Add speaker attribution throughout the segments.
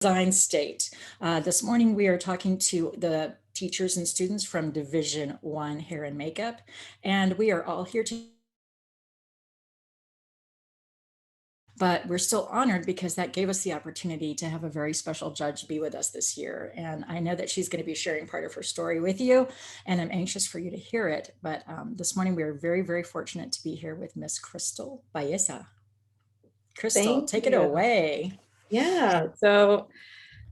Speaker 1: Design State. This morning we are talking to the teachers and students from Division 1 Hair and Makeup, and we are all here to but we're still honored because that gave us the opportunity to have a very special judge be with us this year. And I know that she's going to be sharing part of her story with you, and I'm anxious for you to hear it. But this morning we are very, very fortunate to be here with Miss Krystal Balleza. Krystal,
Speaker 2: Thank
Speaker 1: take it
Speaker 2: you.
Speaker 1: away.
Speaker 2: Yeah. So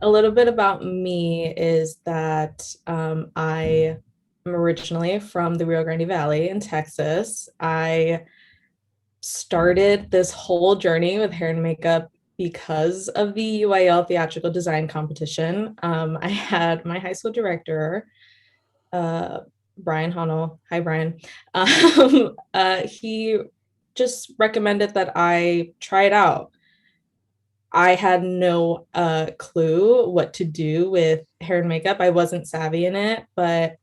Speaker 2: a little bit about me is that I am originally from the Rio Grande Valley in Texas. I started this whole journey with hair and makeup because of the UIL theatrical design competition. I had my high school director, uh, Brian Honnell. Hi, Brian. He just recommended that I try it out. I had no clue what to do with hair and makeup. I wasn't savvy in it, but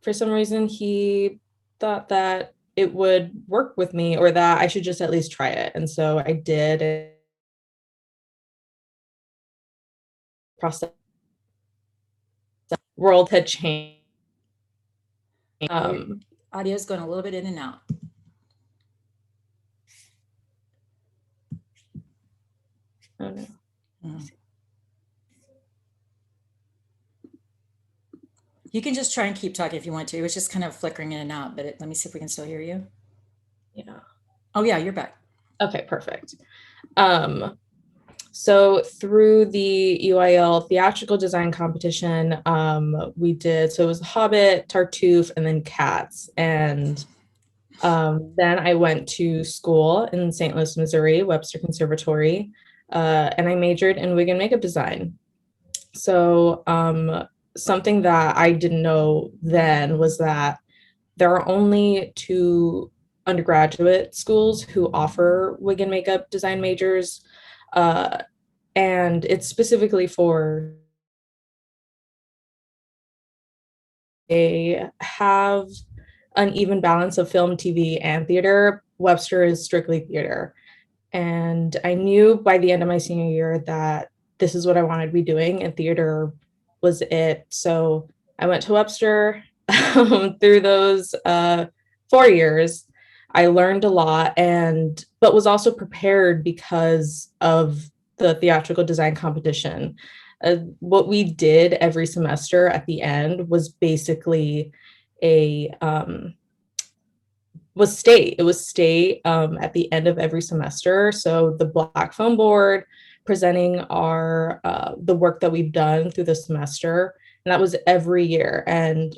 Speaker 2: for some reason he thought that it would work with me or that I should just at least try it. And so I did. Process world had changed.
Speaker 1: Your
Speaker 2: Um,
Speaker 1: audio is going a little bit in and out.
Speaker 2: oh no.
Speaker 1: Mm. You can just try and keep talking if you want to. It was just kind of flickering in and out, but let me see if we can still hear you.
Speaker 2: Yeah.
Speaker 1: Oh, yeah, you're back.
Speaker 2: Okay, perfect. Um, So through the UIL theatrical design competition, we did, so it was Hobbit, Tartuffe, and then Cats. And then I went to school in St. Louis, Missouri, Webster Conservatory, and I majored in wig and makeup design. So something that I didn't know then was that there are only two undergraduate schools who offer wig and makeup design majors. Uh, and it's specifically for they have an even balance of film, TV, and theater. Webster is strictly theater. And I knew by the end of my senior year that this is what I wanted to be doing, and theater was it. So I went to Webster through those 4 years. I learned a lot, and but was also prepared because of the theatrical design competition. What we did every semester at the end was basically a was state. It was state at the end of every semester. So the black foam board presenting our the work that we've done through the semester, and that was every year. And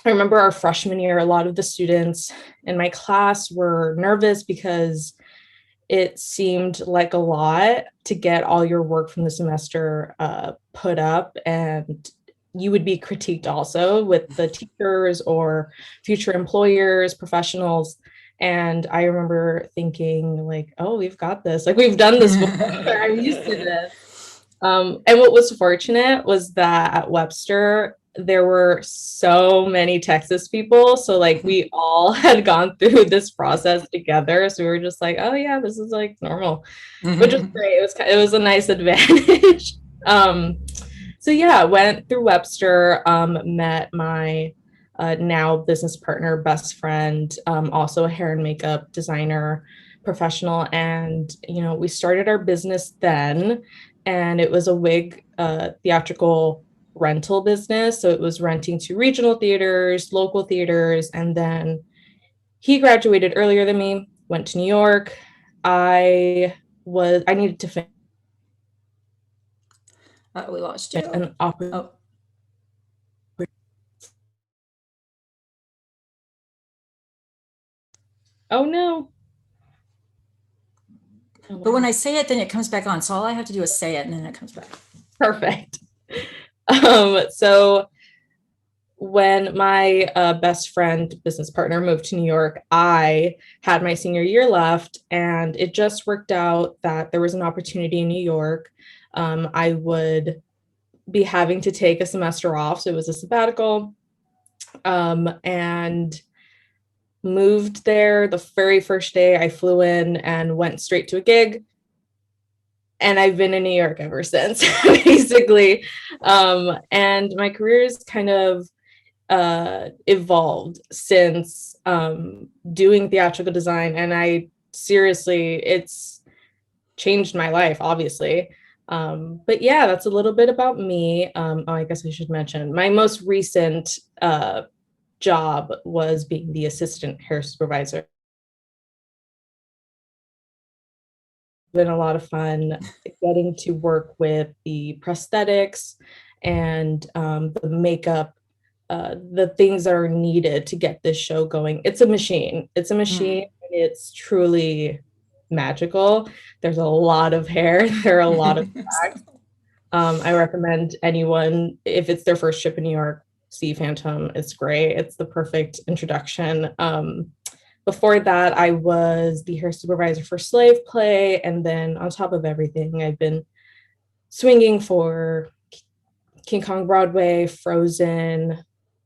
Speaker 2: I remember our freshman year, a lot of the students in my class were nervous because it seemed like a lot to get all your work from the semester put up, and you would be critiqued also with the teachers or future employers, professionals. And I remember thinking like, oh, we've got this, like we've done this before. I'm used to this. And what was fortunate was that at Webster, there were so many Texas people. So like we all had gone through this process together. So we were just like, oh yeah, this is like normal, which was great. It was a nice advantage. um, so yeah, went through Webster, met my now business partner, best friend, also a hair and makeup designer professional. And, you know, we started our business then, and it was a wig theatrical rental business. So it was renting to regional theaters, local theaters. And then he graduated earlier than me, went to New York. I needed to finish
Speaker 1: We lost you.
Speaker 2: an opportunity.
Speaker 1: Oh,
Speaker 2: Oh no. Oh,
Speaker 1: but
Speaker 2: wow.
Speaker 1: when I say it, then it comes back on. So all I have to do is say it, and then it comes back.
Speaker 2: Perfect. So when my best friend, business partner moved to New York, I had my senior year left, and it just worked out that there was an opportunity in New York. I would be having to take a semester off. So it was a sabbatical, and moved there. The very first day I flew in and went straight to a gig. and I've been in New York ever since, basically. And my career is kind of evolved since doing theatrical design, and I seriously, it's changed my life, obviously. But yeah, that's a little bit about me. Oh, I guess I should mention my most recent job was being the assistant hair supervisor. Been a lot of fun getting to work with the prosthetics and the makeup, the things that are needed to get this show going. It's a machine. It's a machine.
Speaker 1: Mm.
Speaker 2: It's truly magical. There's a lot of hair. There are a lot of acts. I recommend anyone, if it's their first trip in New York, see Phantom. It's great. It's the perfect introduction. Before that, I was the hair supervisor for Slave Play. And then on top of everything, I've been swinging for King Kong Broadway, Frozen.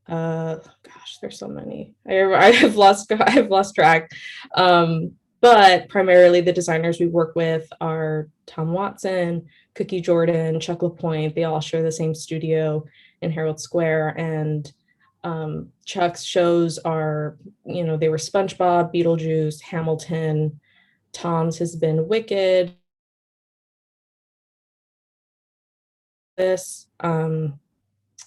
Speaker 2: Gosh, there's so many. I've lost track. But primarily the designers we work with are Tom Watson, Cookie Jordan, Chuck LaPointe. They all share the same studio in Herald Square. And Chuck's shows are, they were SpongeBob, Beetlejuice, Hamilton. Tom's has been Wicked. This. And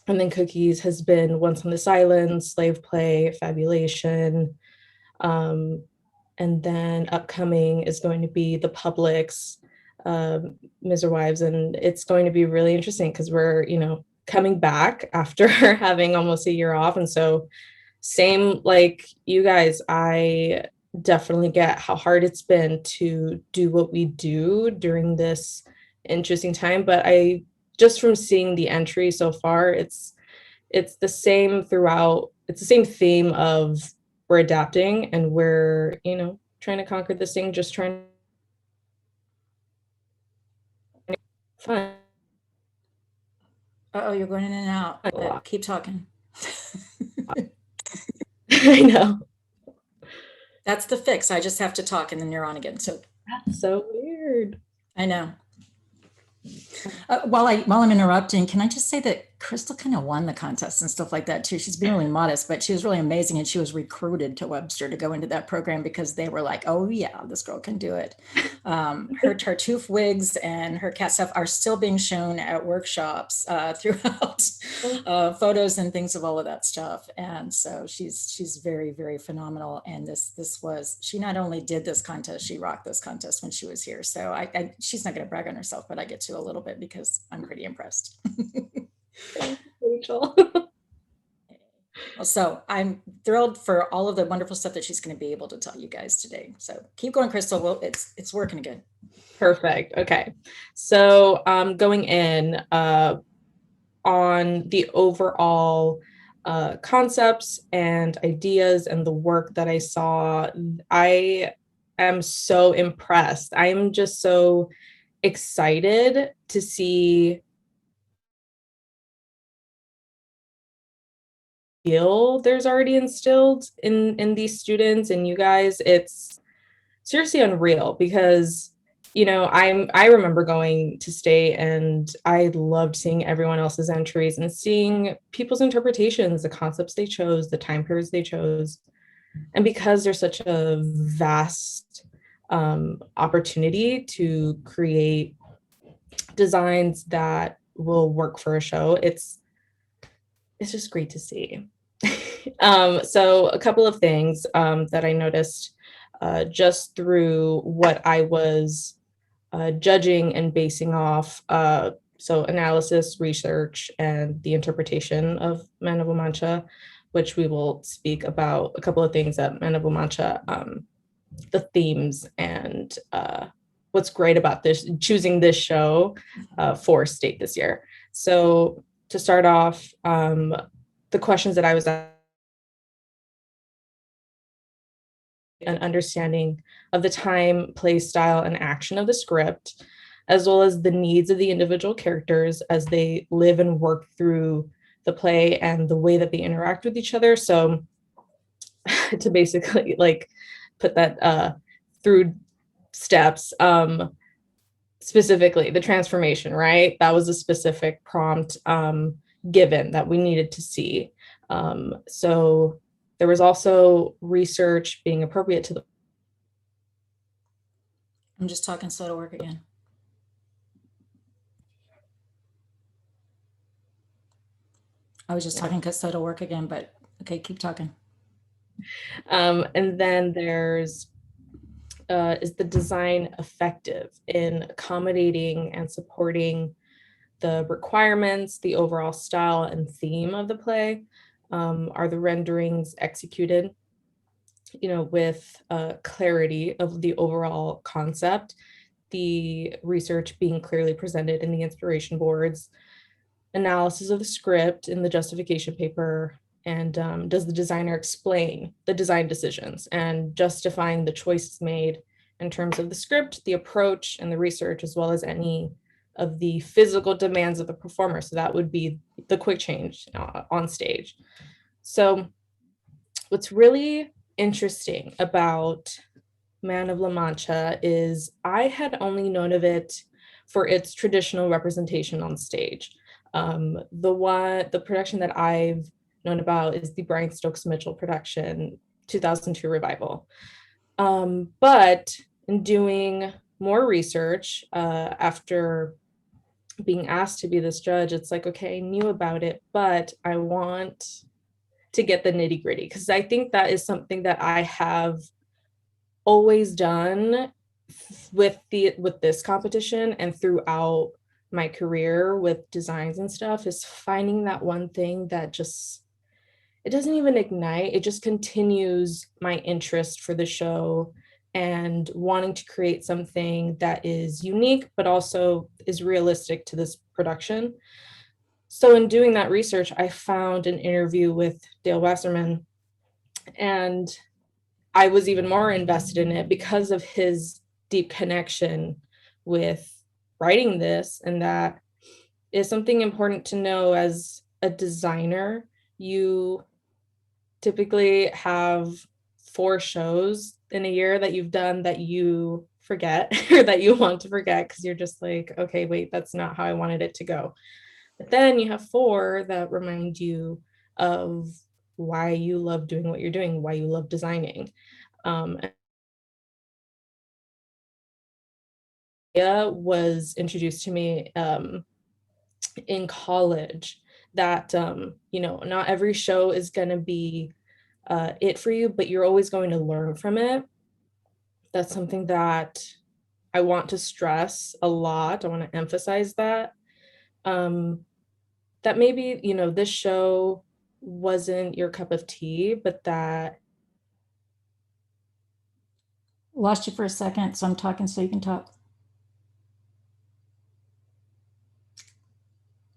Speaker 2: then Cookies has been Once on This Island, Slave Play, Fabulation. And then upcoming is going to be The Public's Miser Wives. And it's going to be really interesting because we're, coming back after having almost a year off. And so same like you guys, I definitely get how hard it's been to do what we do during this interesting time. But I just from seeing the entry so far, it's the same throughout. It's the same theme of we're adapting and we're, trying to conquer this thing, just trying to fun.
Speaker 1: Oh, you're going in and out.
Speaker 2: A lot.
Speaker 1: Keep talking.
Speaker 2: I know.
Speaker 1: That's the fix. I just have to talk and then you're on again. So
Speaker 2: That's so weird.
Speaker 1: I know. While I'm interrupting, can I just say that Krystal kind of won the contest and stuff like that too. She's been really modest, but she was really amazing, and she was recruited to Webster to go into that program because they were like, "Oh yeah, this girl can do it." Her Tartuffe wigs and her cat stuff are still being shown at workshops throughout, photos and things of all of that stuff. And so she's very, very phenomenal. And she not only did this contest, she rocked this contest when she was here. So she's not going to brag on herself, but I get to a little bit because I'm pretty impressed.
Speaker 2: Thank you, Rachel.
Speaker 1: So I'm thrilled for all of the wonderful stuff that she's going to be able to tell you guys today. So keep going, Krystal. Well, it's working again.
Speaker 2: Perfect. Okay. So going in on the overall concepts and ideas and the work that I saw, I am so impressed. I'm just so excited to see there's already instilled in these students and you guys. It's seriously unreal because I remember going to state and I loved seeing everyone else's entries and seeing people's interpretations, the concepts they chose, the time periods they chose. And because there's such a vast opportunity to create designs that will work for a show, it's just great to see. So a couple of things that I noticed just through what I was judging and basing off, so analysis, research, and the interpretation of Man of La Mancha, which we will speak about a couple of things at Man of La Mancha, the themes and what's great about choosing this show for state this year. So to start off, the questions that I was an understanding of the time, place, style, and action of the script, as well as the needs of the individual characters as they live and work through the play and the way that they interact with each other. So to basically like put that through steps, specifically the transformation, right? That was a specific prompt given that we needed to see. So there was also research being appropriate to the.
Speaker 1: I'm just talking slow to work again. I was just talking because slow to work again, but okay, keep talking.
Speaker 2: And then there's is the design effective in accommodating and supporting the requirements, the overall style and theme of the play? Are the renderings executed, with clarity of the overall concept, the research being clearly presented in the inspiration boards, analysis of the script in the justification paper, and does the designer explain the design decisions and justifying the choices made in terms of the script, the approach, and the research, as well as any of the physical demands of the performer. So that would be the quick change on stage. So what's really interesting about Man of La Mancha is I had only known of it for its traditional representation on stage. The production that I've known about is the Brian Stokes Mitchell production, 2002 revival. But in doing more research after being asked to be this judge, it's like, okay, I knew about it, but I want to get the nitty gritty because I think that is something that I have always done with this competition and throughout my career with designs and stuff, is finding that one thing that just, it doesn't even ignite, it just continues my interest for the show and wanting to create something that is unique but also is realistic to this production. So in doing that research, I found an interview with Dale Wasserman, and I was even more invested in it because of his deep connection with writing this. And that is something important to know as a designer. You typically have 4 shows in a year that you've done that you forget or that you want to forget because you're just like, okay, wait, that's not how I wanted it to go. But then you have 4 that remind you of why you love doing what you're doing, why you love designing. Um, was introduced to me in college that not every show is going to be it for you, but you're always going to learn from it. That's something that I want to stress a lot. I want to emphasize that that maybe this show wasn't your cup of tea, but that.
Speaker 1: Lost you for a second, so I'm talking so you can talk.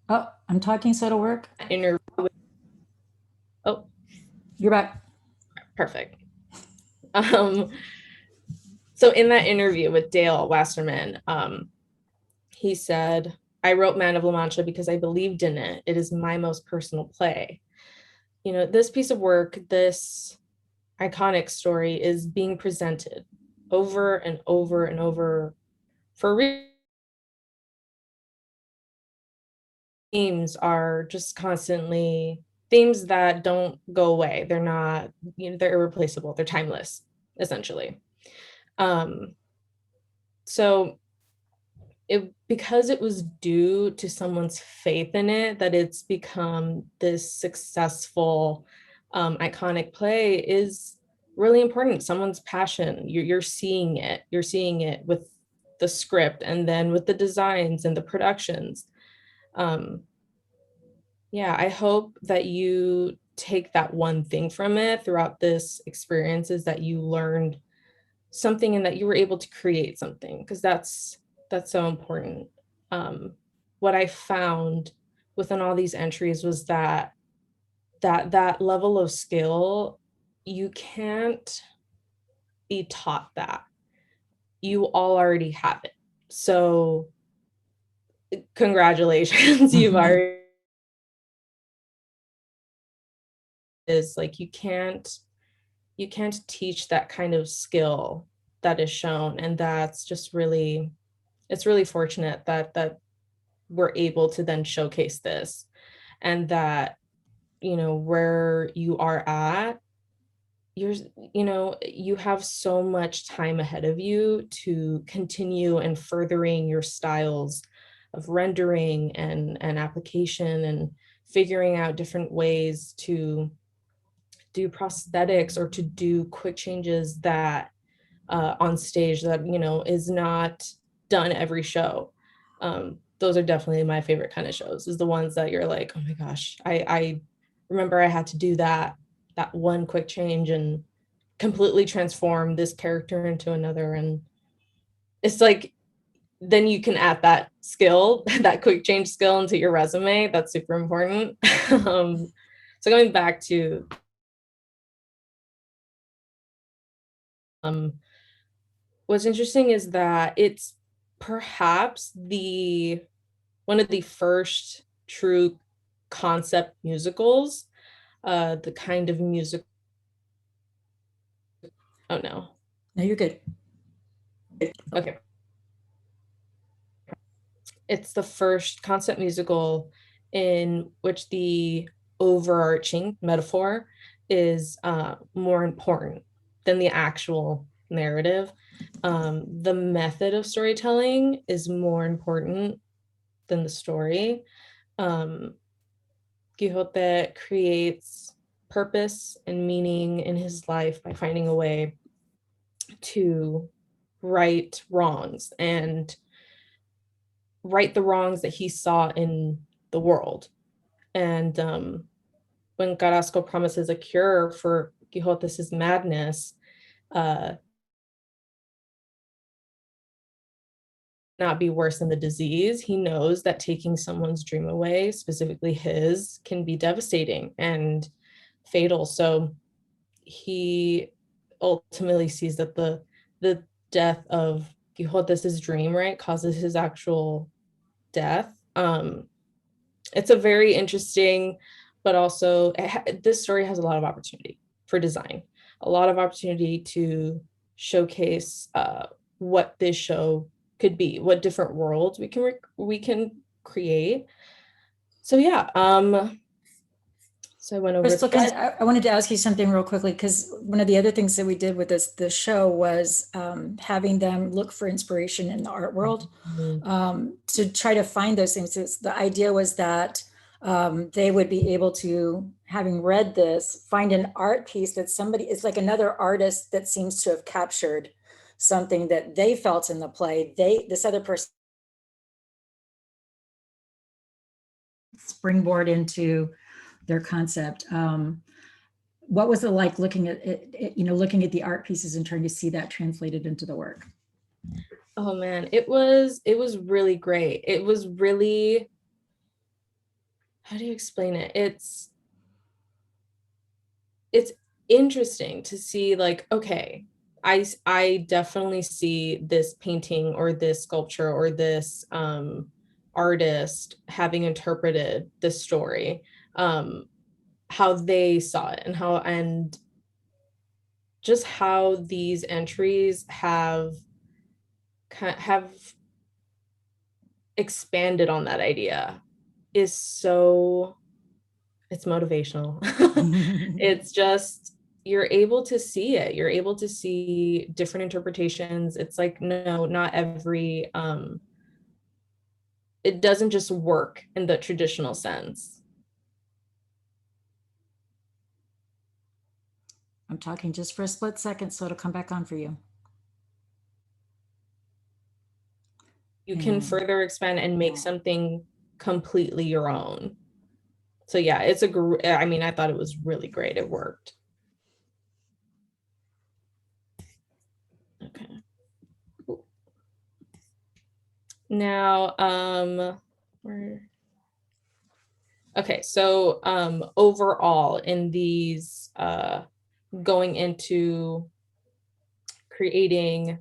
Speaker 1: Oh, I'm talking so it'll work.
Speaker 2: Interview with, oh,
Speaker 1: You're back.
Speaker 2: perfect. um so in that interview with Dale Wasserman, he said, I wrote Man of La Mancha because I believed in it. It is my most personal play. This piece of work, this iconic story is being presented over and over and over for themes are just constantly themes that don't go away. They're not, they're irreplaceable. They're timeless, essentially. So because it was due to someone's faith in it that it's become this successful, iconic play is really important. Someone's passion, you're seeing it. You're seeing it with the script and then with the designs and the productions. Yeah, I hope that you take that one thing from it throughout this experience, is that you learned something and that you were able to create something, because that's so important. What I found within all these entries was that level of skill, you can't be taught that. You all already have it. So congratulations, you've already, is like you can't teach that kind of skill that is shown, and that's just really it's really fortunate that we're able to then showcase this, and that, where you are at, you're, you have so much time ahead of you to continue and furthering your styles of rendering and application, and figuring out different ways to do prosthetics or to do quick changes that on stage that is not done every show. Those are definitely my favorite kind of shows, is the ones that you're like, oh my gosh, I remember I had to do that one quick change and completely transform this character into another. And it's like, then you can add that skill, that quick change skill, into your resume. That's super important. So going back to what's interesting is that it's perhaps the one of the first true concept musicals, the kind of music. Oh no.
Speaker 1: No, you're good.
Speaker 2: Okay. It's the first concept musical in which the overarching metaphor is more important than the actual narrative. The method of storytelling is more important than the story. Um, Quixote creates purpose and meaning in his life by finding a way to right wrongs, and right the wrongs that he saw in the world. And when Carrasco promises a cure for Quixote's madness, uh, not be worse than the disease, he knows that taking someone's dream away, specifically his, can be devastating and fatal. So he ultimately sees that the death of Quixote's dream, right, causes his actual death. It's a very interesting, but also this story has a lot of opportunity for design, a lot of opportunity to showcase what this show could be, what different worlds we can create. So yeah, so I went over
Speaker 1: Krystal,
Speaker 2: that.
Speaker 1: I wanted to ask you something real quickly, because one of the other things that we did with this show was having them look for inspiration in the art world, to try to find those things. The idea was that they would be able to, having read this, find an art piece that somebody is like another artist that seems to have captured something that they felt in the play. This other person springboard into their concept. What was it like looking at it, looking at the art pieces and trying to see that translated into the work?
Speaker 2: Oh man, it was really great. It was really, how do you explain it? It's interesting to see, like, okay, I definitely see this painting or this sculpture or this artist having interpreted this story, how they saw it, and just how these entries have expanded on that idea is so, it's motivational. It's just, you're able to see it. You're able to see different interpretations. It's like, no, not every it doesn't just work in the traditional sense.
Speaker 1: I'm talking just for a split second, so it'll come back on for you.
Speaker 2: You can
Speaker 1: And
Speaker 2: further expand and make something completely your own. So yeah, I mean, I thought it was really great. It worked. Okay. Now, where okay, so overall in these going into creating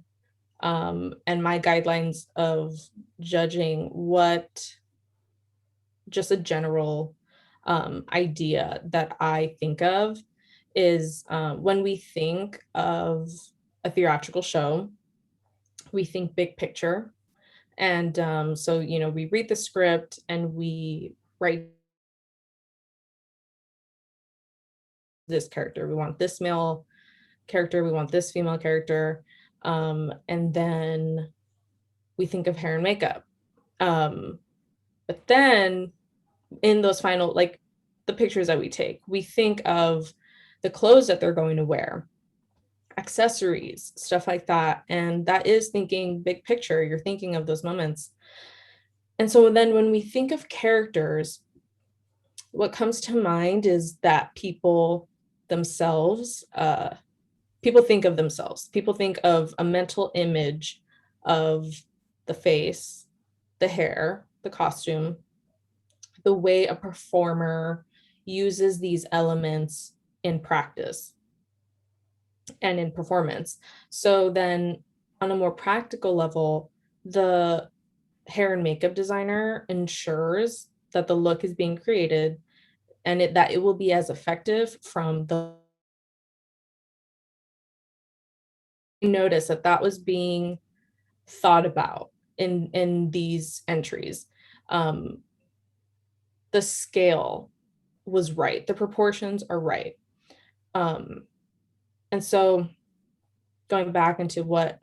Speaker 2: and my guidelines of judging, what just a general idea that I think of is, when we think of a theatrical show, we think big picture, And so, we read the script and we write this character. We want this male character. We want this female character. And then we think of hair and makeup. But then in those final, like the pictures that we take, we think of the clothes that they're going to wear, accessories, stuff like that. And that is thinking big picture. You're thinking of those moments. And so then when we think of characters, what comes to mind is that themselves, people think of themselves. People think of a mental image of the face, the hair, the costume, the way a performer uses these elements in practice and in performance. So then on a more practical level, the hair and makeup designer ensures that the look is being created and that it will be as effective from the notice that was being thought about in these entries. Um, the scale was right, the proportions are right. Um, and so going back into what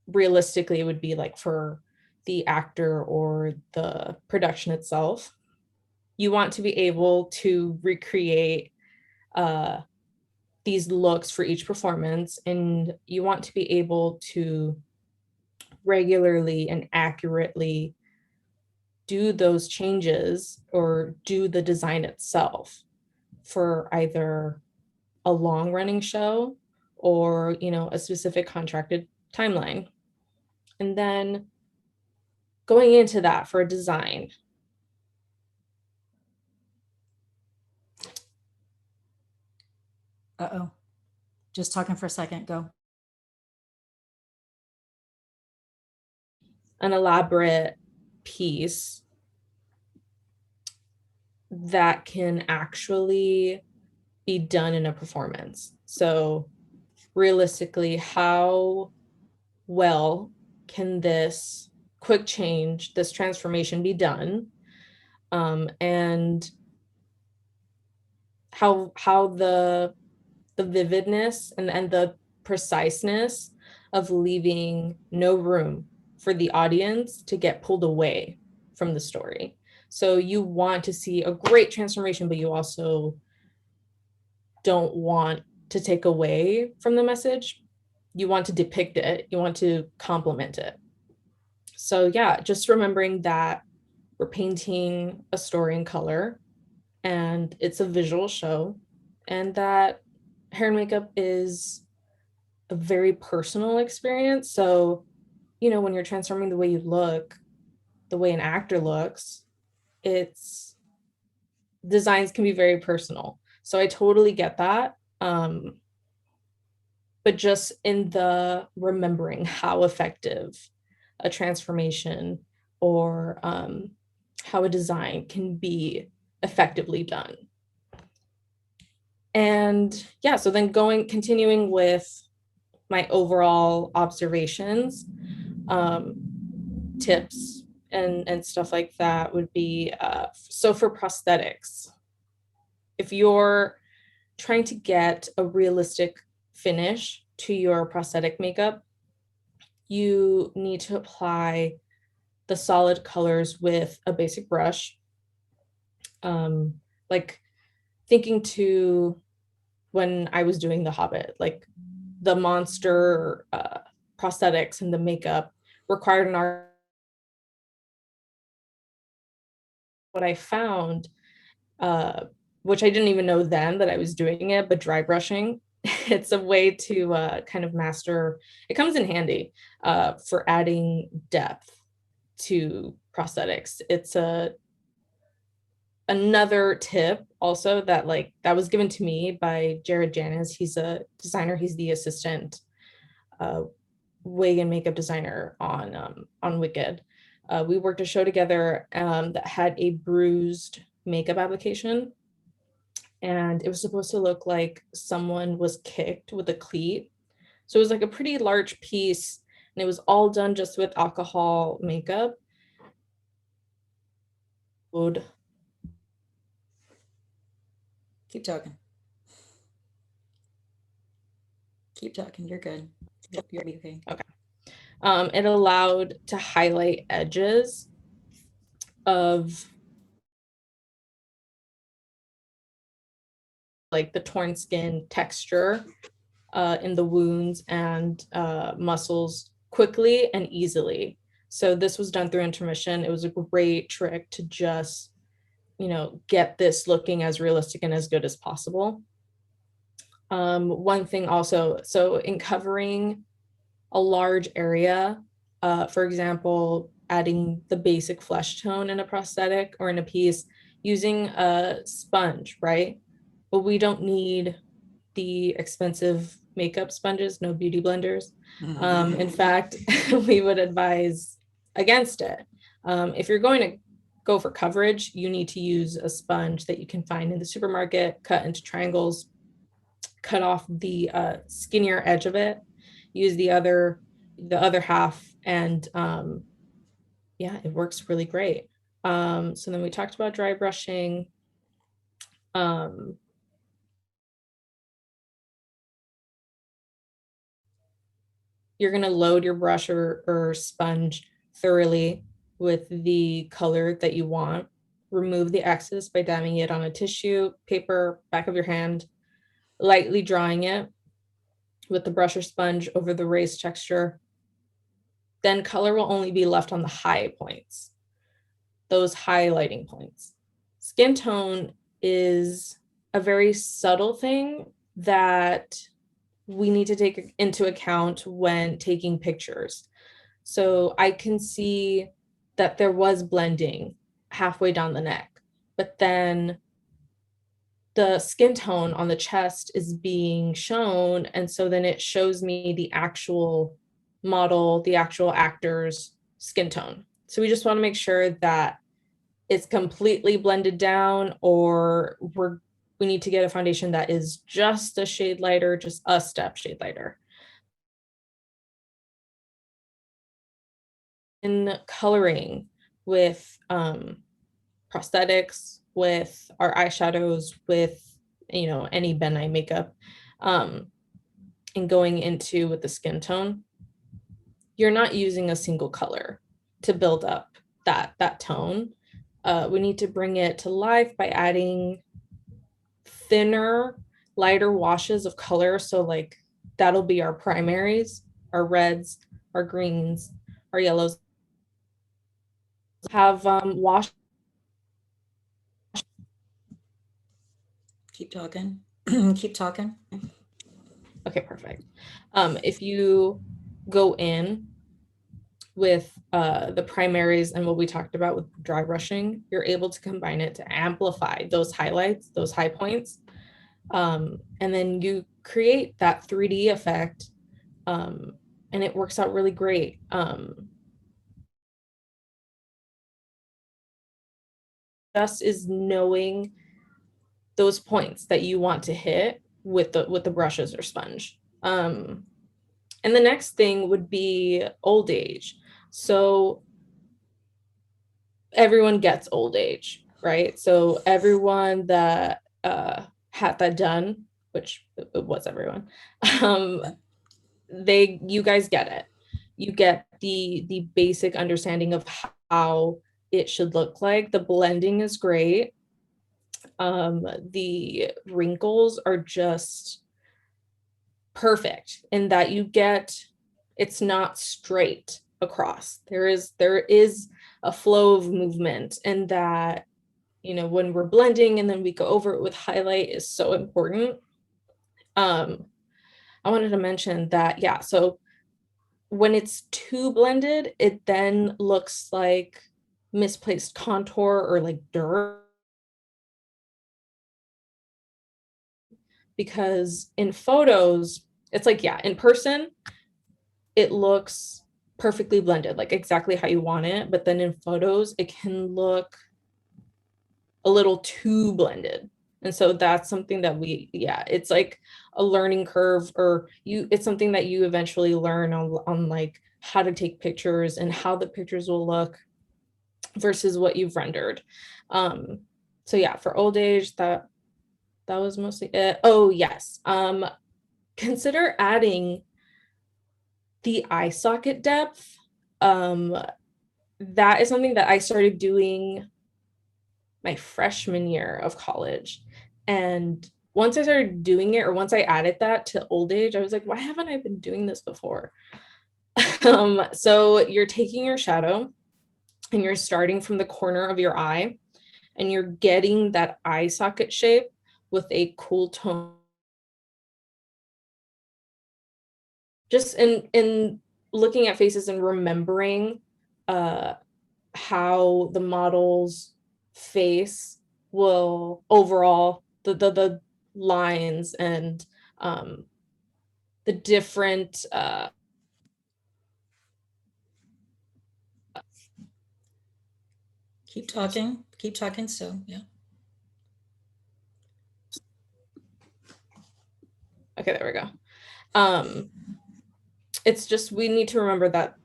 Speaker 2: realistically it would be like for the actor or the production itself, you want to be able to recreate uh, these looks for each performance, and you want to be able to regularly and accurately do those changes or do the design itself for either a long running show or a specific contracted timeline. And then going into that for a design,
Speaker 1: Uh-oh. Just talking for a second. Go.
Speaker 2: an elaborate piece that can actually be done in a performance. So realistically, how well can this quick change, this transformation be done? And how the vividness and the preciseness of leaving no room for the audience to get pulled away from the story. So you want to see a great transformation, but you also don't want to take away from the message. You want to depict it, you want to complement it. So yeah, just remembering that we're painting a story in color and it's a visual show, and that hair and makeup is a very personal experience. So, when you're transforming the way you look, the way an actor looks, it's designs can be very personal. So I totally get that. But just in the remembering how effective a transformation or how a design can be effectively done. And yeah, so then continuing with my overall observations, um, tips and stuff like that would be so for prosthetics, if you're trying to get a realistic finish to your prosthetic makeup, you need to apply the solid colors with a basic brush. Like thinking to when I was doing The Hobbit, like the monster prosthetics and the makeup required an art. What I found, uh, which I didn't even know then that I was doing it, but dry brushing, it's a way to kind of master. It comes in handy for adding depth to prosthetics. It's another tip also that was given to me by Jared Janis. He's a designer. He's the assistant uh, wig and makeup designer on Wicked. We worked a show together that had a bruised makeup application, and it was supposed to look like someone was kicked with a cleat. So it was like a pretty large piece, and it was all done just with alcohol makeup. Would
Speaker 1: Keep talking. Keep talking. You're good. You'll be okay.
Speaker 2: Okay. It allowed to highlight edges of like the torn skin texture in the wounds and muscles quickly and easily. So this was done through intermission. It was a great trick to just, get this looking as realistic and as good as possible. One thing also, so in covering a large area, for example, adding the basic flesh tone in a prosthetic or in a piece, using a sponge, right? But we don't need the expensive makeup sponges, no beauty blenders. In fact, we would advise against it. If you're going to go for coverage, you need to use a sponge that you can find in the supermarket, cut into triangles, cut off the skinnier edge of it, use the other half, and yeah, it works really great. So then we talked about dry brushing. You're going to load your brush or sponge thoroughly with the color that you want. Remove the excess by dabbing it on a tissue, paper, back of your hand, lightly drawing it with the brush or sponge over the raised texture. Then color will only be left on the high points, those highlighting points. Skin tone is a very subtle thing that we need to take into account when taking pictures. So I can see that there was blending halfway down the neck, but then the skin tone on the chest is being shown. And so then it shows me the actual model, the actual actor's skin tone. So we just want to make sure that it's completely blended down, or we need to get a foundation that is just a shade lighter, just a step shade lighter. In coloring with prosthetics, with our eyeshadows, with any Ben Nye makeup, and going into with the skin tone, you're not using a single color to build up that tone. We need to bring it to life by adding thinner, lighter washes of color. So like that'll be our primaries, our reds, our greens, our yellows. Have wash.
Speaker 1: Keep talking. Keep talking.
Speaker 2: Okay, perfect. If you go in with the primaries and what we talked about with dry brushing, you're able to combine it to amplify those highlights, those high points. And then you create that 3D effect, and it works out really great. Just is knowing those points that you want to hit with the brushes or sponge. And the next thing would be old age. So everyone gets old age, right? So everyone that had that done, which it was everyone, you guys get it. You get the basic understanding of how it should look like. The blending is great. The wrinkles are just perfect in that it's not straight across. There is a flow of movement, and that when we're blending and then we go over it with highlight is so important. I wanted to mention that, yeah, so when it's too blended, it then looks like misplaced contour or like dirt, because in photos it's like, yeah, in person it looks perfectly blended, like exactly how you want it, but then in photos it can look a little too blended. And so that's something that it's like a learning curve, or it's something that you eventually learn on like how to take pictures and how the pictures will look versus what you've rendered. So yeah, for old age, that was mostly it. Oh yes. Consider adding the eye socket depth. That is something that I started doing my freshman year of college. And once I started doing it, or once I added that to old age, I was like, why haven't I been doing this before? So you're taking your shadow and you're starting from the corner of your eye and you're getting that eye socket shape with a cool tone. Just in looking at faces and remembering how the model's face will overall the lines and the different
Speaker 1: Keep talking. So, yeah.
Speaker 2: okay, there we go. It's just we need to remember that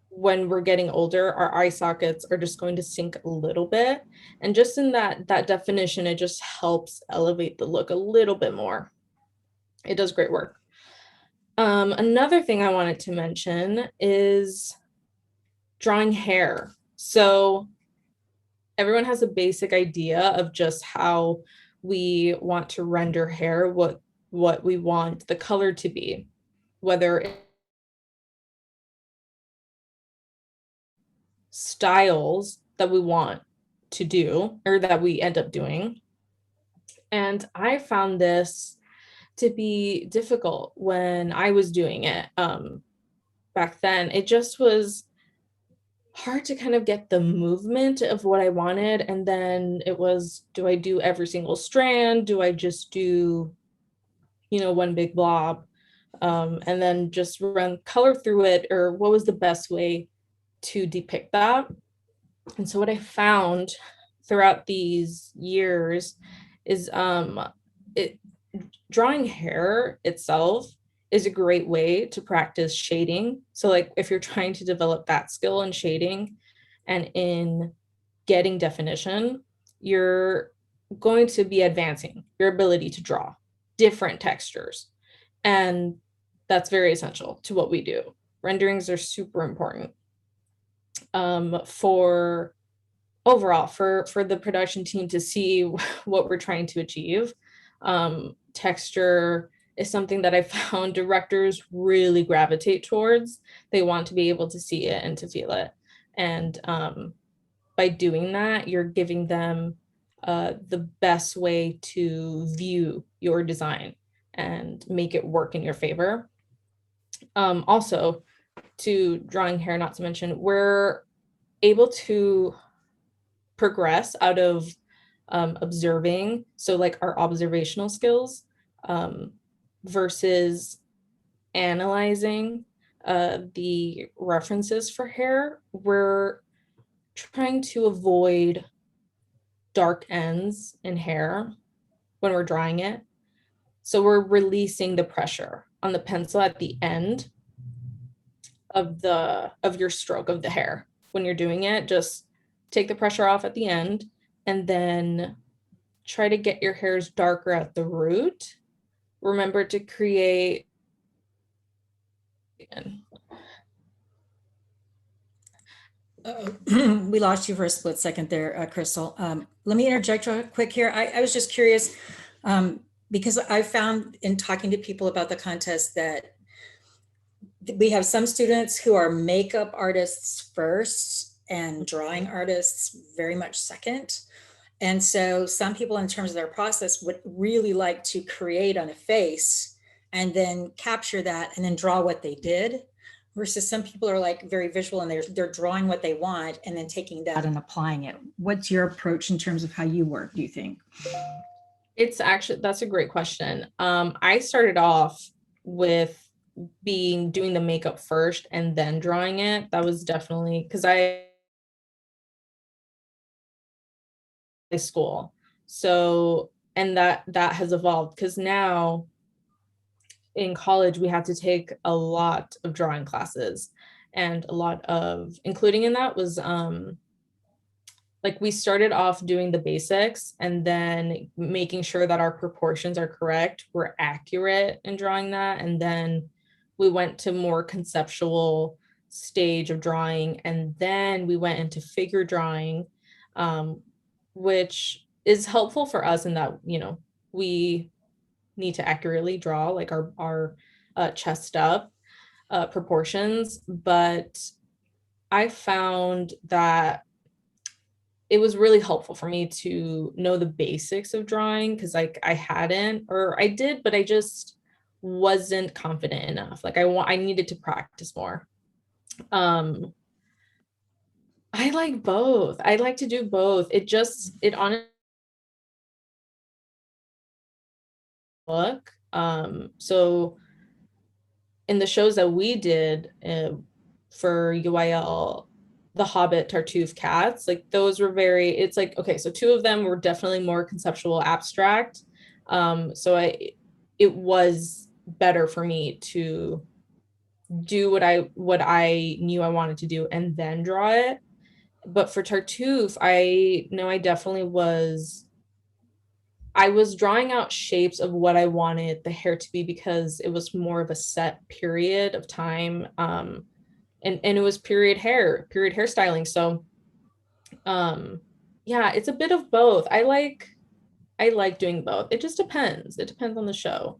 Speaker 2: when we're getting older, our eye sockets are just going to sink a little bit. And just in that definition, it just helps elevate the look a little bit more. It does great work. Another thing I wanted to mention is drawing hair. So everyone has a basic idea of just how we want to render hair, what we want the color to be, whether styles that we want to do or that we end up doing. And I found this to be difficult when I was doing it back then. It just was hard to kind of get the movement of what I wanted. And then it was, do I do every single strand? Do I just do, one big blob? And then just run color through it, or what was the best way to depict that? And so what I found throughout these years is it drawing hair itself is a great way to practice shading. So like if you're trying to develop that skill in shading and in getting definition, you're going to be advancing your ability to draw different textures. And that's very essential to what we do. Renderings are super important for overall for the production team to see what we're trying to achieve. Texture is something that I found directors really gravitate towards. They want to be able to see it and to feel it. And by doing that, you're giving them the best way to view your design and make it work in your favor. Also, to drawing hair, not to mention, we're able to progress out of observing, so like our observational skills versus analyzing the references for hair. We're trying to avoid dark ends in hair when we're drawing it. So we're releasing the pressure on the pencil at the end of your stroke of the hair. When you're doing it, just take the pressure off at the end and then try to get your hairs darker at the root. Remember to create
Speaker 1: We lost you for a split second there, Krystal. Let me interject real quick here. I was just curious because I found in talking to people about the contest that we have some students who are makeup artists first and drawing artists very much second. And so some people in terms of their process would really like to create on a face and then capture that and then draw what they did, versus some people are like very visual and they're drawing what they want and then taking that and applying it. What's your approach in terms of how you work, do you think?
Speaker 2: It's actually, that's a great question. I started off with doing the makeup first and then drawing it. That was definitely because I school. So, and that has evolved because now in college we had to take a lot of drawing classes. And a lot of including in that was like we started off doing the basics and then making sure that our proportions are correct, we're accurate in drawing that. And then we went to more conceptual stage of drawing. And then we went into figure drawing, um, which is helpful for us in that, you know, we need to accurately draw like our chest up proportions. But I found that it was really helpful for me to know the basics of drawing because like I hadn't, or I did, but I just wasn't confident enough. Like I needed to practice more. Um I like both. I like to do both. It honestly look. So in the shows that we did for UIL, The Hobbit, Tartuffe, Cats, like those were very, it's like, okay, so two of them were definitely more conceptual abstract. It was better for me to do what I knew I wanted to do and then draw it. But for Tartuffe, I know I was drawing out shapes of what I wanted the hair to be because it was more of a set period of time. And it was period hairstyling. So um yeah, it's a bit of both. I like doing both. It just depends. It depends on the show.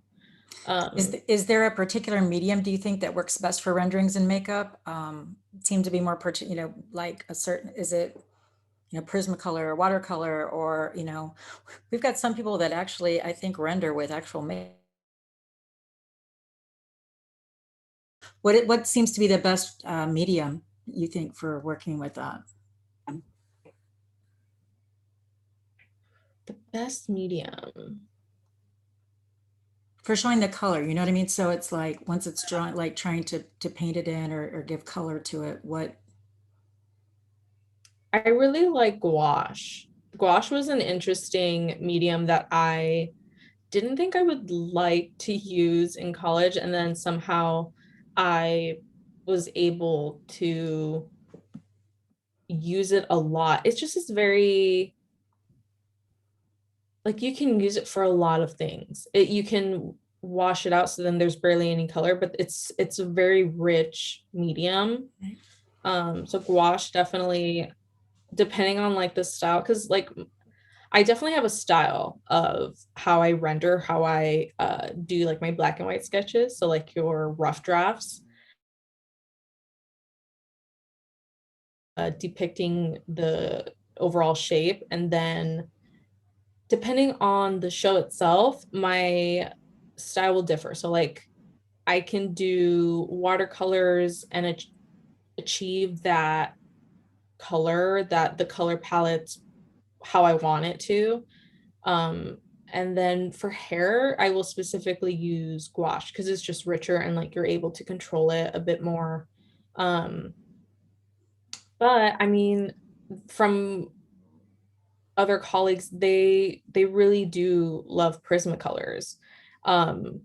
Speaker 2: Um
Speaker 1: Is there a particular medium, do you think, that works best for renderings and makeup? Seem to be more, like a certain, is it, Prismacolor or watercolor, or, we've got some people that actually, I think, render with actual makeup. What seems to be the best medium, you think, for working with that?
Speaker 2: the best medium.
Speaker 1: For showing the color, you know what I mean? So it's like once it's drawn, like trying to paint it in, or give color to it. What?
Speaker 2: I really like gouache. Gouache was an interesting medium that I didn't think I would like to use in college, and then somehow I was able to use it a lot. It's just this very like you can use it for a lot of things. You can wash it out so then there's barely any color, but it's a very rich medium. So gouache definitely depending on like the style, because like I definitely have a style of how I render, how I do like my black and white sketches. So like your rough drafts, depicting the overall shape, and then depending on the show itself, my style will differ. So like I can do watercolors and achieve that color, that the color palette's how I want it to. Um, and then for hair, I will specifically use gouache because it's just richer and like you're able to control it a bit more. Um, but I mean, from other colleagues, they really do love Prismacolors. Um,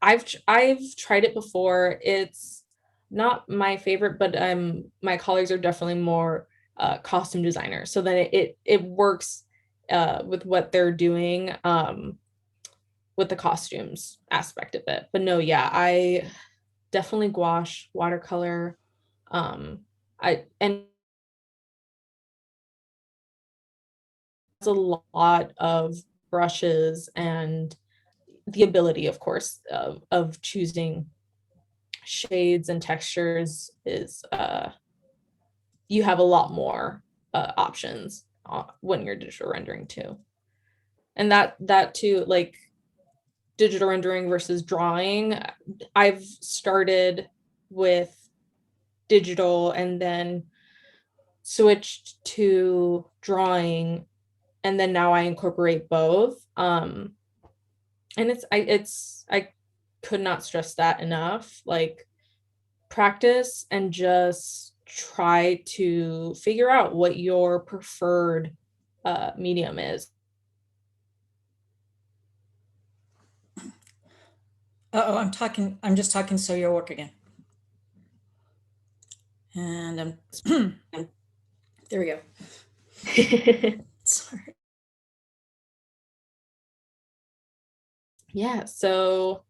Speaker 2: I've tried it before. It's not my favorite, but my colleagues are definitely more costume designers, so then it works with what they're doing with the costumes aspect of it. But no, yeah, I definitely gouache, watercolor. I and it's a lot of brushes and the ability, of course, of choosing shades and textures is you have a lot more options when you're digital rendering too. And that too, like digital rendering versus drawing, I've started with digital and then switched to drawing, and then now I incorporate both. And I could not stress that enough. Like practice and just try to figure out what your preferred medium is.
Speaker 1: Oh, I'm just talking so you'll work again. And there we go. Sorry.
Speaker 2: Yeah, so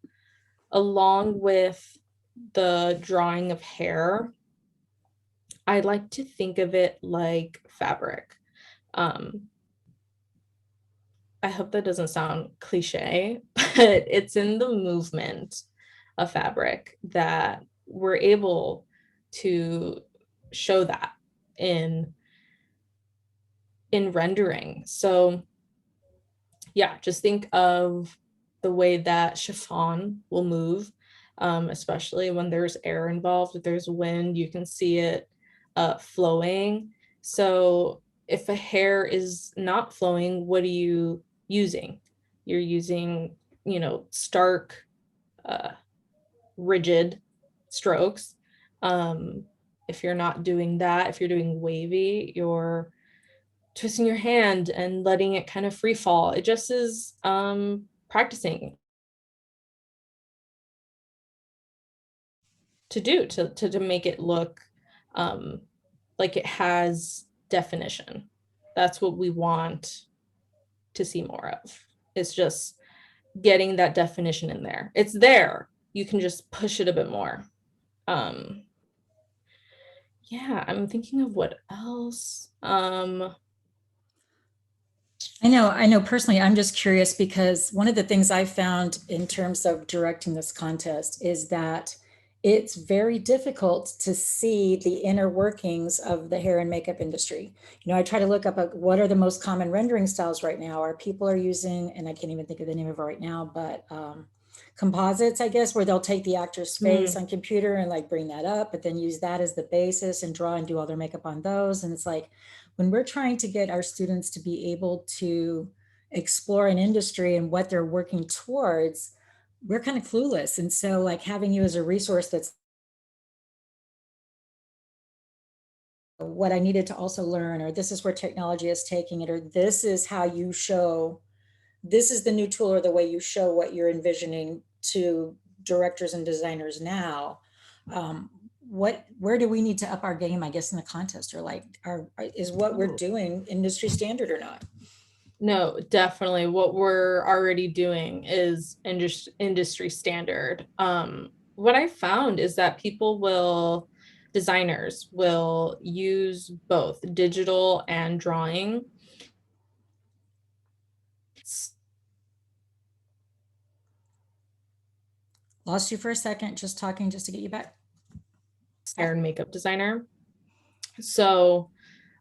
Speaker 2: along with the drawing of hair, I like to think of it like fabric. Um, I hope that doesn't sound cliche, but it's in the movement of fabric that we're able to show that in rendering. So yeah, just think of the way that chiffon will move, especially when there's air involved. If there's wind, you can see it flowing. So if a hair is not flowing, what are you using? You're using, stark, uh, rigid strokes. Um, if you're not doing that, if you're doing wavy, you're twisting your hand and letting it kind of free fall. It just is practicing to make it look um, like it has definition. That's what we want to see more of. It's just getting that definition in there. It's there. You can just push it a bit more. Um, yeah, I'm thinking of what else.
Speaker 1: I know personally, I'm just curious because one of the things I found in terms of directing this contest is that it's very difficult to see the inner workings of the hair and makeup industry. I try to look up what are the most common rendering styles right now, or people are using, and I can't even think of the name of it right now, but composites, I guess, where they'll take the actor's face
Speaker 2: mm,
Speaker 1: on computer and like bring that up, but then use that as the basis and draw and do all their makeup on those. And it's like, when we're trying to get our students to be able to explore an industry and what they're working towards, we're kind of clueless. And so like having you as a resource, that's what I needed to also learn, or this is where technology is taking it, or this is how you show, this is the new tool or the way you show what you're envisioning to directors and designers now. Where do we need to up our game, I guess, in the contest, or like, is what we're
Speaker 2: oh,
Speaker 1: doing industry standard or not?
Speaker 2: no, definitely. What we're already doing is industry standard. What I found is that designers will use both digital and drawing.
Speaker 1: Lost you for a second, just talking just to get you back.
Speaker 2: Hair and makeup designer. So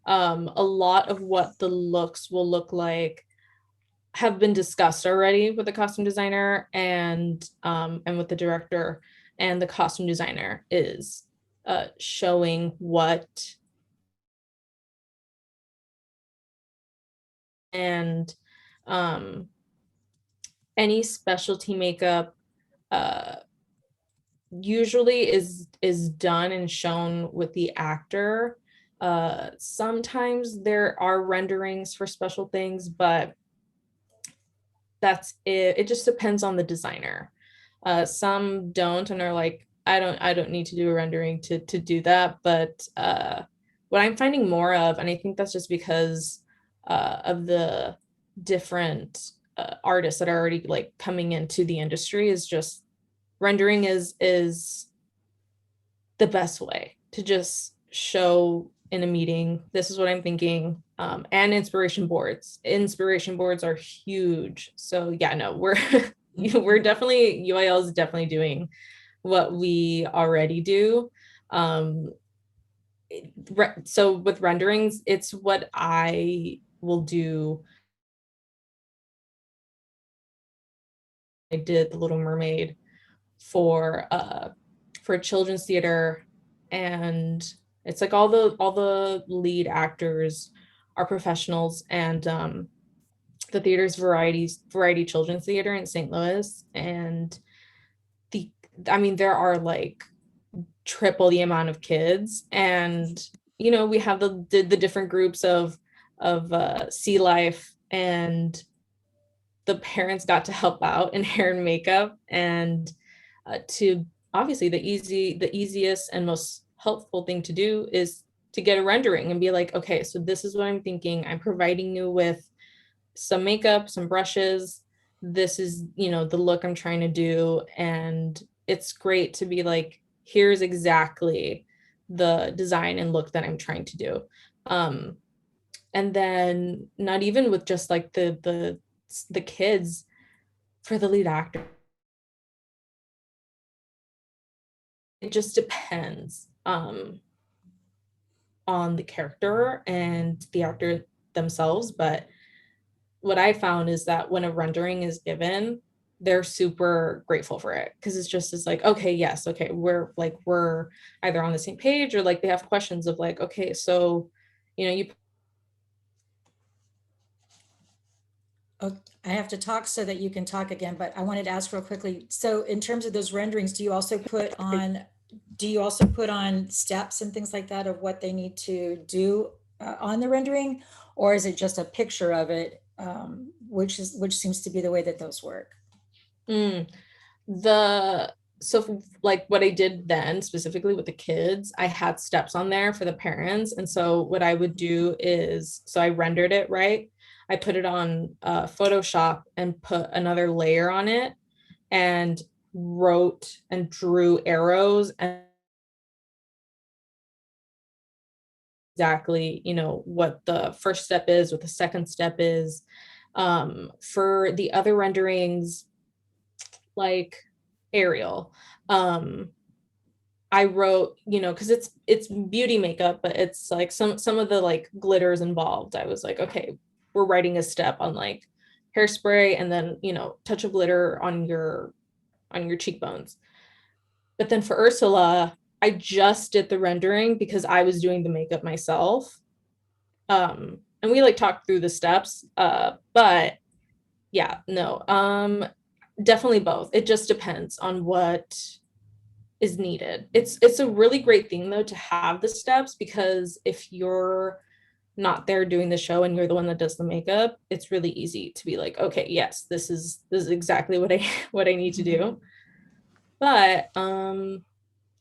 Speaker 2: a lot of what the looks will look like have been discussed already with the costume designer and with the director, and the costume designer is showing what and um, any specialty makeup uh, usually is done and shown with the actor. Sometimes there are renderings for special things, but that's it. It just depends on the designer. Some don't and are like, I don't need to do a rendering to do that. But what I'm finding more of, and I think that's just because of the different artists that are already like coming into the industry, is just rendering is the best way to just show in a meeting, this is what I'm thinking. And inspiration boards are huge. So yeah, no, we're definitely, UIL is definitely doing what we already do. So with renderings, it's what I will do. I did The Little Mermaid for children's theater, and it's like all the lead actors are professionals, and the theater's variety children's theater in St. Louis, and the I mean there are like triple the amount of kids, and we have the different groups of sea life, and the parents got to help out in hair and makeup, and to obviously the easiest and most helpful thing to do is to get a rendering and be like, okay, so this is what I'm thinking. I'm providing you with some makeup, some brushes. This is, the look I'm trying to do. And it's great to be like, here's exactly the design and look that I'm trying to do. And then not even with just like the kids, for the lead actor, it just depends on the character and the actor themselves. But what I found is that when a rendering is given, they're super grateful for it, because it's like, okay, yes, okay, we're either on the same page, or like they have questions of like, okay, so you.
Speaker 1: Oh, I have to talk so that you can talk again, but I wanted to ask real quickly. So in terms of those renderings, do you also put on steps and things like that of what they need to do on the rendering? Or is it just a picture of it, which seems to be the way that those work?
Speaker 2: Mm, the so like what I did then specifically with the kids, I had steps on there for the parents. And so what I would do is, so I rendered it, right? I put it on Photoshop and put another layer on it, and wrote and drew arrows and exactly, what the first step is, what the second step is. For the other renderings, like Ariel, um, I wrote, because it's beauty makeup, but it's like some of the like glitters involved. I was like, okay, we're writing a step on like hairspray, and then touch of glitter on your cheekbones. But then for Ursula, I just did the rendering because I was doing the makeup myself. And we like talked through the steps. But yeah, no, definitely both. It just depends on what is needed. It's a really great thing though to have the steps, because if you're not there doing the show and you're the one that does the makeup, it's really easy to be like, okay, yes, this is exactly what I what I need to do. But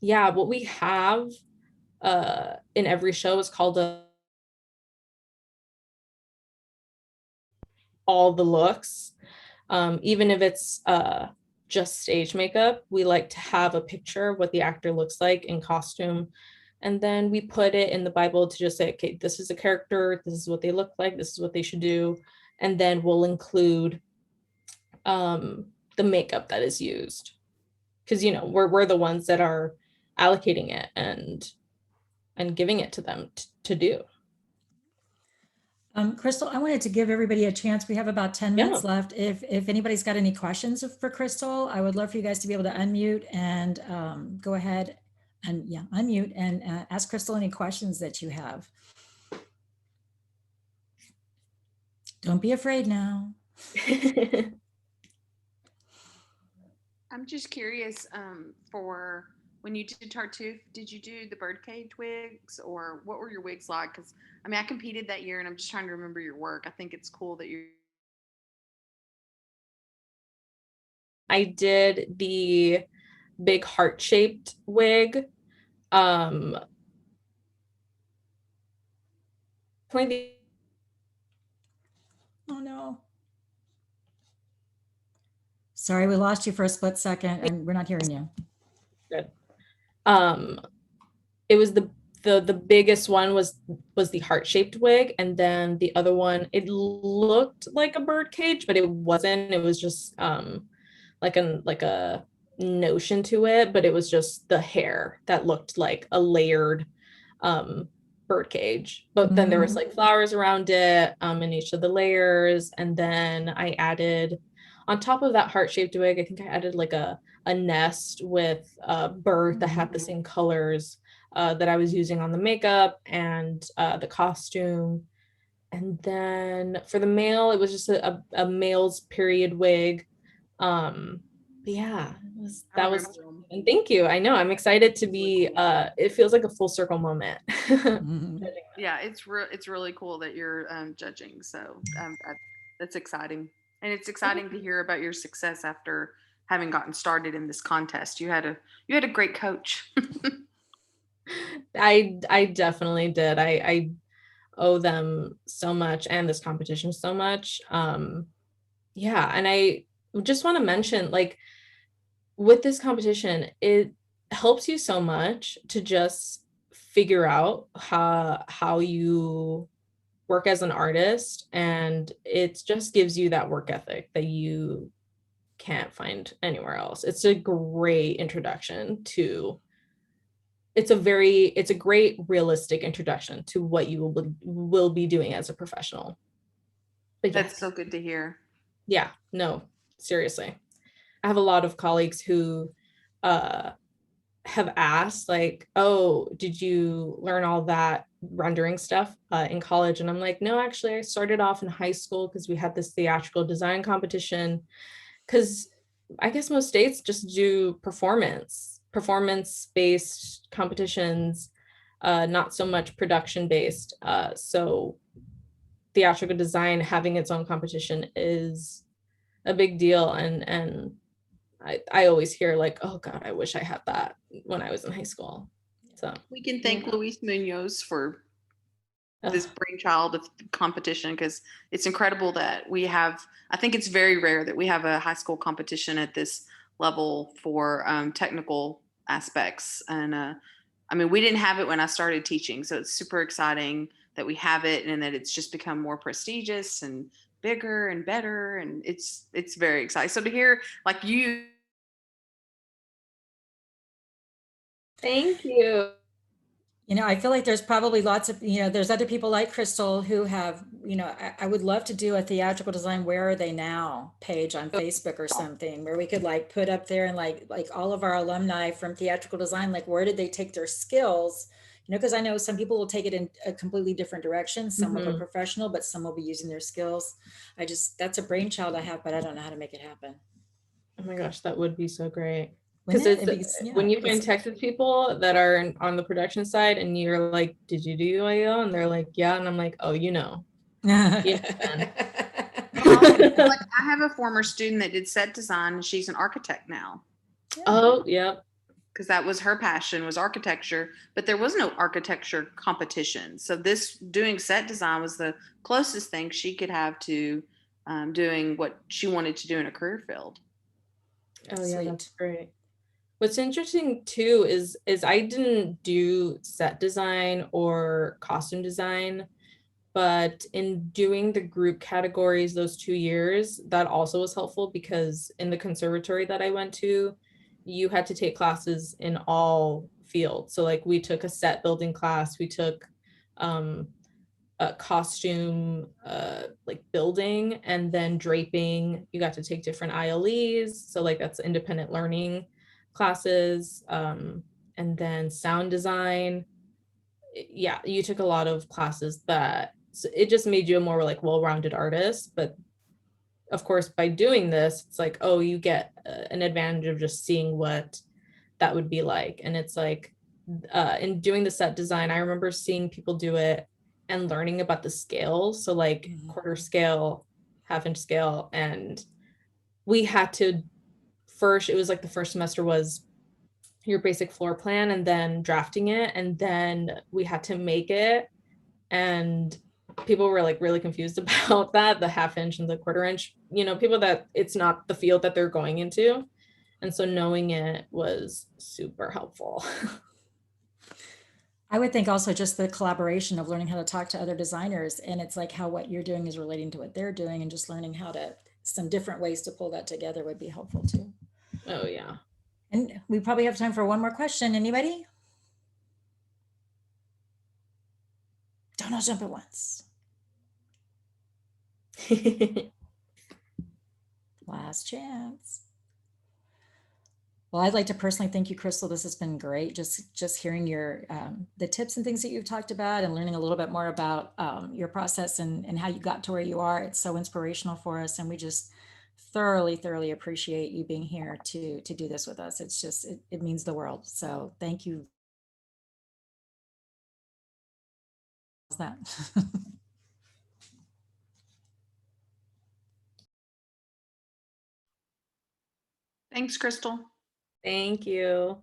Speaker 2: yeah, what we have in every show is called a all the looks. Even if it's just stage makeup, we like to have a picture of what the actor looks like in costume. And then we put it in the Bible to just say, okay, this is a character, this is what they look like, this is what they should do. And then we'll include the makeup that is used. Because we're the ones that are allocating it and giving it to them to do.
Speaker 1: Krystal, I wanted to give everybody a chance. We have about 10
Speaker 2: Yeah.
Speaker 1: minutes left. If anybody's got any questions for Krystal, I would love for you guys to be able to unmute and go ahead and unmute and ask Krystal any questions that you have. Don't be afraid now.
Speaker 3: I'm just curious, for when you did Tartuffe, did you do the birdcage wigs, or what were your wigs like? Because I mean, I competed that year, and I'm just trying to remember your work. I think it's cool that you.
Speaker 2: I did the big heart-shaped wig. Um,
Speaker 1: Oh no. Sorry, we lost you for a split second and we're not hearing you.
Speaker 2: good. Um, it was the biggest one was the heart-shaped wig, and then the other one, it looked like a bird cage, but it wasn't. It was just like a notion to it, but it was just the hair that looked like a layered um bird cage. But then there was like flowers around it in each of the layers, and then I added on top of that heart-shaped wig, I think I added like a nest with a bird that had the same colors that I was using on the makeup and the costume. And then for the male, it was just a male's period wig. But yeah,
Speaker 3: I
Speaker 2: that was,
Speaker 3: remember them.
Speaker 2: and thank you. I know I'm excited to be, it feels like a full circle moment.
Speaker 3: Yeah, it's really cool that you're judging. So that's exciting, and it's exciting to hear about your success after having gotten started in this contest. You had a great coach.
Speaker 2: I definitely did. I owe them so much and this competition so much. Yeah, and I just want to mention, like, with this competition, it helps you so much to just figure out how you work as an artist, and it just gives you that work ethic that you can't find anywhere else. It's a great introduction to it's a great realistic introduction to what you will be doing as a professional. But
Speaker 3: That's
Speaker 2: yes,
Speaker 3: so good to hear.
Speaker 2: yeah, no, seriously. I have a lot of colleagues who uh have asked, like, oh, did you learn all that rendering stuff in college? And I'm like, no, actually I started off in high school because we had this theatrical design competition, because I guess most states just do performance based competitions, not so much production based. So theatrical design having its own competition is a big deal, and I always hear like, oh God, I wish I had that when I was in high school. So
Speaker 3: We can thank
Speaker 2: yeah.
Speaker 3: Luis Munoz for this
Speaker 2: Ugh.
Speaker 3: brainchild of competition, because it's incredible that we have, I think it's very rare that we have a high school competition at this level for technical aspects. And I mean, we didn't have it when I started teaching, so it's super exciting that we have it and that it's just become more prestigious and bigger and better, and it's very exciting. So to hear like you.
Speaker 2: Thank you.
Speaker 1: You know, I feel like there's probably lots of, there's other people like Krystal who have, I would love to do a theatrical design "Where Are They Now" page on Facebook or something where we could like put up there and like all of our alumni from theatrical design, like where did they take their skills? Because I know some people will take it in a completely different direction. Some will go
Speaker 2: Mhm.
Speaker 1: professional, but some will be using their skills. That's a brainchild I have, but I don't know how to make it happen.
Speaker 2: Oh my gosh, that would be so great.
Speaker 1: Wouldn't
Speaker 2: Because
Speaker 1: it?
Speaker 2: it's
Speaker 1: Because
Speaker 2: when
Speaker 1: yeah,
Speaker 2: you find
Speaker 1: it's
Speaker 2: Texas people that are on the production side and you're like, did you do UIL? And they're like, yeah. And I'm like, oh, you know
Speaker 3: Well,
Speaker 2: then.
Speaker 3: like I have a former student that did set design, and she's an architect now,
Speaker 1: yeah.
Speaker 2: Oh, yep.
Speaker 3: because that was her passion, was architecture, but there was no architecture competition. So this doing set design was the closest thing she could have to doing what she wanted to do in a career field.
Speaker 2: Oh yeah, that's
Speaker 1: Sweet.
Speaker 2: great. What's interesting too is I didn't do set design or costume design, but in doing the group categories those 2 years, that also was helpful because in the conservatory that I went to, you had to take classes in all fields. So like we took a set building class, we took um a costume like building, and then draping. You got to take different ILEs, so like that's independent learning classes, and then sound design. Yeah, you took a lot of classes that so it just made you a more like well-rounded artist. But of course by doing this, it's like, oh, you get an advantage of just seeing what that would be like. And it's like in doing the set design, I remember seeing people do it and learning about the scales, so like
Speaker 1: Mhm.
Speaker 2: quarter scale, half inch scale. And we had to first, it was like the first semester was your basic floor plan and then drafting it, and then we had to make it. And people were like really confused about that, the half inch and the quarter inch, people that it's not the field that they're going into. And so knowing it was super helpful.
Speaker 1: I would think also just the collaboration of learning how to talk to other designers, and it's like how what you're doing is relating to what they're doing, and just learning how to some different ways to pull that together would be helpful too.
Speaker 2: Oh yeah.
Speaker 1: And we probably have time for one more question. Anybody? Don't all jump at once. Last chance. Well, I'd like to personally thank you, Krystal. This has been great. Just hearing your the tips and things that you've talked about, and learning a little bit more about your process and how you got to where you are. It's so inspirational for us, and we just thoroughly appreciate you being here to do this with us. It's just it means the world. So thank you. How's that?
Speaker 3: Thanks, Crystal.
Speaker 2: Thank you.